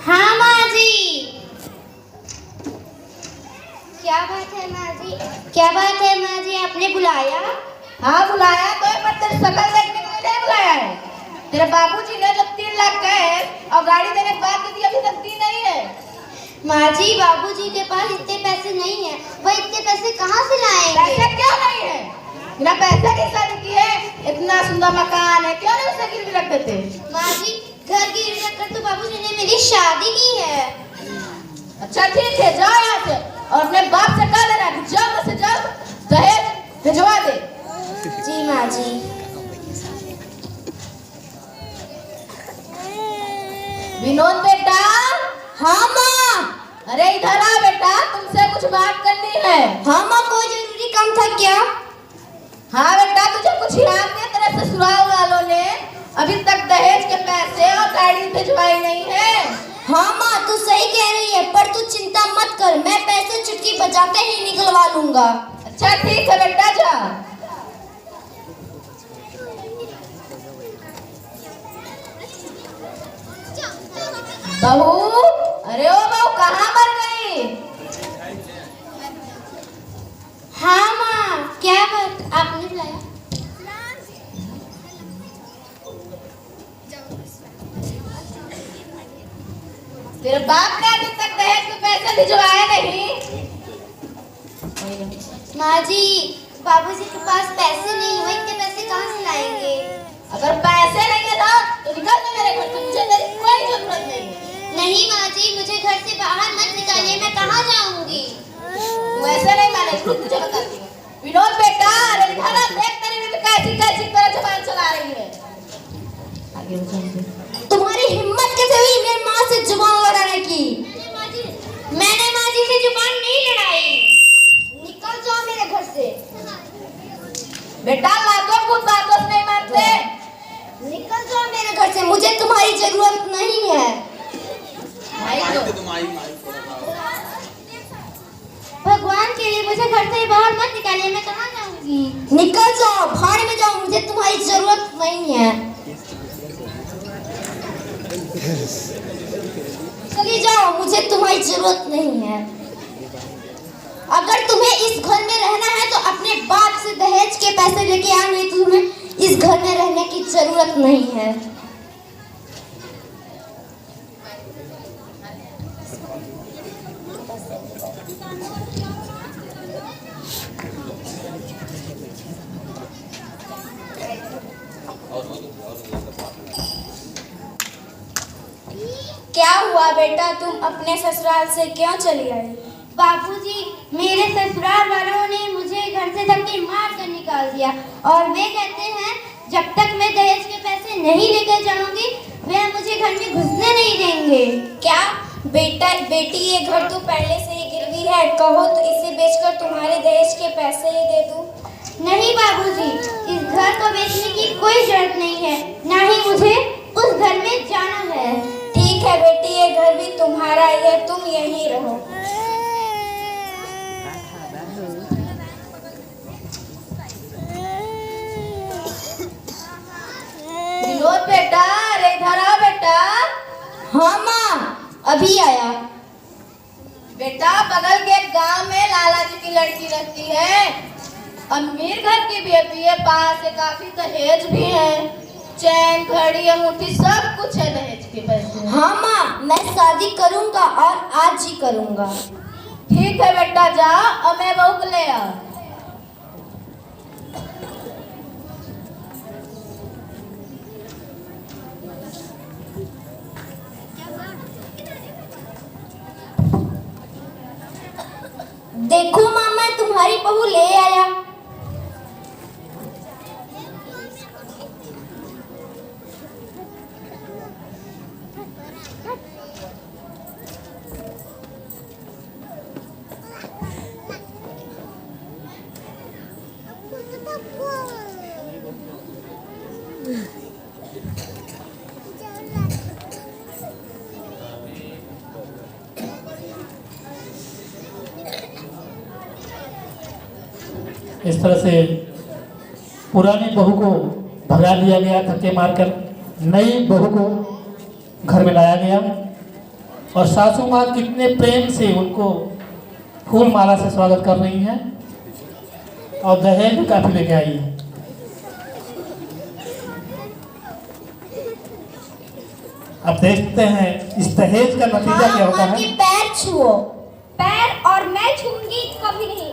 हाँ माँ जी। क्या बात है माँ जी? क्या बात है माँ जी, आपने बुलाया? हाँ बुलाया तो है, पर तेरी शक्ल देखने के लिए नहीं बुलाया है। तेरे बाबूजी ने जब 3 लाख कहे और गाड़ी देने के बाद भी अभी तक दी नहीं है। माँ जी, बाबूजी के पास इतने पैसे नहीं है, वो इतने पैसे कहाँ से लाएंगे? पैसे क्यों नहीं है? बिना पैसे की शादी की है, इतना सुंदर मकान है, क्यों नहीं उसे गिरवी रख देते? माँ जी, घर गिरवी रखकर तो बाबूजी ने मेरी शादी की है। अच्छा ठीक है, जाओ यहाँ से और अपने बाप से कह देना कि जल्द से जल्द दहेज भिजवा दे। जी माँ जी। विनोद बेटा। हाँ माँ। अरे इधर आ बेटा, तुमसे कुछ बात करनी है। हाँ माँ, कोई जरूरी काम था क्या? हाँ बेटा, तुझे कुछ याद नहीं? तेरे ससुराल वालों ने अभी तक दहेज के पैसे और गाड़ी भिजवाई नहीं है। हाँ माँ, तू सही कह रही है, पर तू चिंता मत कर, मैं पैसे चुटकी बजाते ही निकलवा लूंगा। अच्छा ठीक है बेटा, जा। बहू, अरे ओ बहू, कहाँ मर गई? हाँ माँ, क्या बात, आपने बुलाया? तेरे बाप ने अभी तक दहेज के पैसे भिजवाए नहीं। माँ जी, बाबूजी के पास पैसे नहीं, वो इतने पैसे कहाँ से लाएंगे? अगर पैसे नहीं है ना तो निकल जा मेरे घर से, मुझे तेरी कोई जरूरत नहीं है। नहीं माँ जी, मुझे घर से बाहर मत निकालिए, मैं कहाँ जाऊंगी? तू ऐसे नहीं माने, तुझे बताती हूँ। विनोद बेटा, अरे इधर आ, देख तेरी बीवी कैसी कैसी तरह जुबान चला रही है। आगे बढ़। तुम्हारी हिम्मत कैसे हुई मेरी माँ से जुबान लड़ाने की? मैंने माँ जी से जुबान नहीं लड़ाई। निकल जाओ मेरे घर से। बेटा लातों खुद बातों से नहीं मानते। निकल जाओ मेरे घर से, मुझे तुम्हारी जरूरत नहीं है। भगवान के लिए मुझे घर से बाहर मत निकालिए, मैं कहाँ जाऊंगी? निकल जाओ, भाड़ में जाओ, मुझे तुम्हारी जरूरत नहीं है। चली जाओ, मुझे तुम्हारी जरूरत नहीं है। अगर तुम्हें इस घर में रहना है तो अपने बाप से दहेज के पैसे लेके आ, नहीं तो तुम्हें इस घर में रहने की जरूरत नहीं है। क्या हुआ बेटा, तुम अपने ससुराल से क्यों चली आई? बाबूजी, मेरे ससुराल वालों ने मुझे घर से धक्के मार कर निकाल दिया और वे कहते हैं जब तक मैं दहेज के पैसे नहीं लेकर जाऊंगी वे मुझे घर में घुसने नहीं देंगे। क्या बेटा बेटी, ये घर तो पहले से ही गिरवी है, कहो तो इसे बेचकर तुम्हारे दहेज के पैसे ही दे दूं। नहीं बाबूजी, इस घर को बेचने की कोई जरूरत नहीं है, ना ही मुझे उस घर में जाना है। ठीक है बेटी, ये घर भी तुम्हारा ही है, तुम यहीं रहो। विनोद बेटा, अरे इधर आ बेटा। हाँ माँ, अभी आया। बेटा, बगल के गांव में लाला जी की लड़की रहती है, अमीर घर की भी है, बीए पास है, काफी दहेज भी है, चैन घड़ी अंगूठी सब कुछ है दहेज के पैसे। हाँ माँ, मैं शादी करूंगा और आज ही करूंगा। ठीक है बेटा, जा और मैं बहू को ले आ। देखो माँ, मैं तुम्हारी बहू ले आया। इस तरह से पुरानी बहू को भगा दिया गया धक्के मारकर, नई बहू को घर में लाया गया और सासू माँ कितने प्रेम से उनको फूल माला से स्वागत कर रही हैं और दहेज भी काफी लेके आई है। अब देखते हैं इस दहेज का नतीजा क्या होता है। पैर छुओ। पैर और मैं छूंगी कभी नहीं।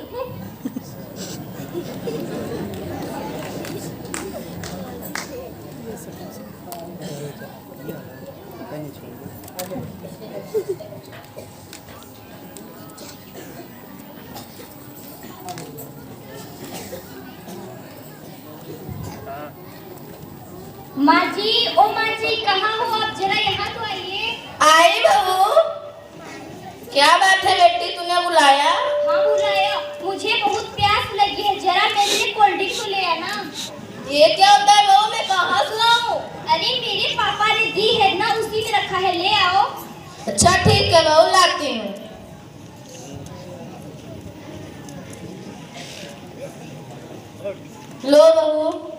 माँ जी, ओ माँ जी, कहाँ हो आप? जरा यहाँ तो आइए। आई बहू, क्या बात है बेटी, तूने बुलाया? हाँ बुलाया, मुझे बहुत प्यास लगी है, जरा मेरे लिए कोल्ड ड्रिंक तो ले आना। ये क्या होता है बहू, मैं कहाँ से लाऊं? अरे मेरे पापा ने दी है ना, उसी में रखा है, ले आओ। अच्छा ठीक है बहू, लाती हूँ। लो बहू।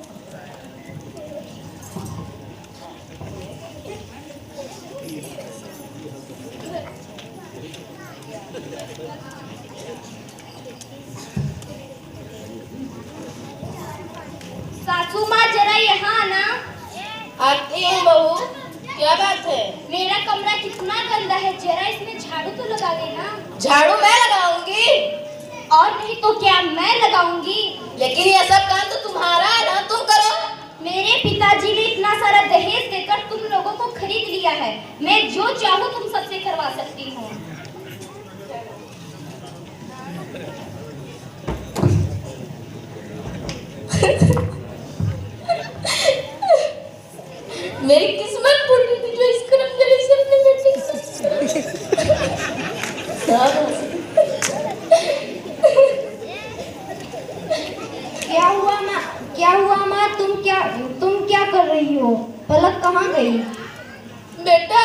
सासू माँ जरा यहाँ आना। आती हूँ बहू, क्या बात है? मेरा कमरा कितना गंदा है, जरा इसमें झाड़ू तो लगा देना। झाड़ू मैं लगाऊंगी? और नहीं तो क्या, मैं लगाऊंगी। लेकिन ये सब काम तो तुम्हारा है ना, तुम करो। मेरे पिताजी ने इतना सारा दहेज देकर तुम लोगों को खरीद लिया है, मैं जो चाहूँ तुम सबसे करवा सकती हूँ। मेरी किस्मत फूटी थी जो इस करम मेरे से अपने बेटे क्या हुआ माँ? क्या हुआ माँ? तुम क्या कर रही हो? पलक कहाँ गई? बेटा,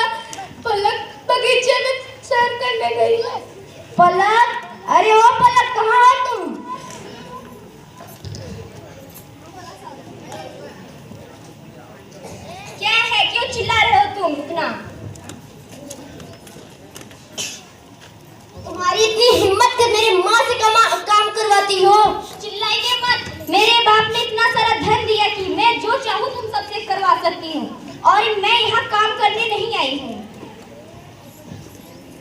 पलक बगीचे में सैर करने गई है। पलक, अरे ओ पलक, कहाँ हो तुम? क्या है, क्यों चिल्ला रहे हो तुम इतना? तुम्हारी इतनी हिम्मत कि मेरी माँ से काम करवाती हो? चिल्लाइए मत। मेरे बाप ने इतना सारा धन दिया कि मैं जो चाहूँ तुम सबसे करवा सकती हूँ, और मैं यहाँ काम करने नहीं आई हूँ।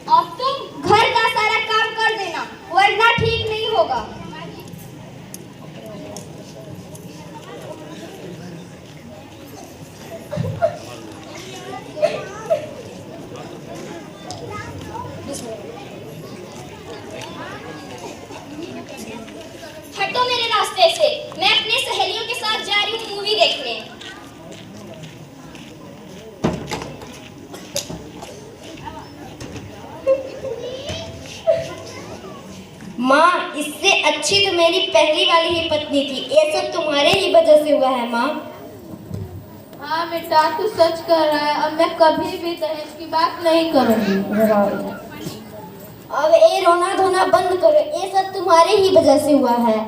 अब तुम घर का सारा काम कर देना, वरना ठीक नहीं होगा। हटो मेरे रास्ते से, मैं अपने सहेलियों के साथ जा रही हूँ मूवी देखने। माँ, इससे अच्छी तो मेरी पहली वाली ही पत्नी थी, ये सब तुम्हारे ही वजह से हुआ है माँ। हाँ बेटा, तू सच कर रहा है। अब मैं कभी भी दहेज की बात नहीं करूँगी। अब ये रोना धोना बंद करो, ये सब तुम्हारे ही वजह से हुआ है।